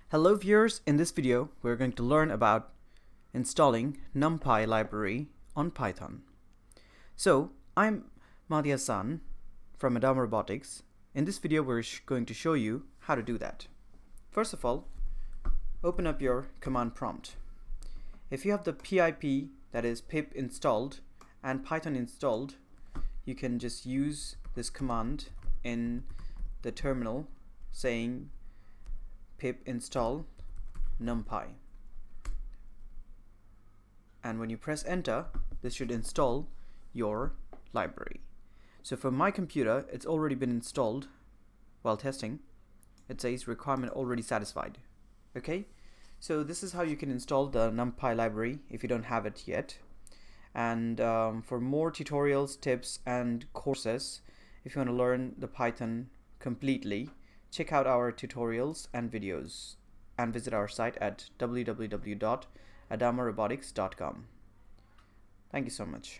Hello viewers, in this video we're going to learn about installing Numpy library on Python. So I'm Mahdi Hassan from Adama Robotics. In this video we're going to show you how to do that. First of all, open up your command prompt. If you have the pip, that is pip installed, and Python installed, you can just use this command in the terminal saying pip install numpy, and when you press enter, this should install your library. So for my computer, it's already been installed. While testing, it says requirement already satisfied. Okay, so this is how you can install the numpy library if you don't have it yet. And for more tutorials, tips, and courses, if you want to learn the Python completely, check out our tutorials and videos and visit our site at www.adamarobotics.com. Thank you so much.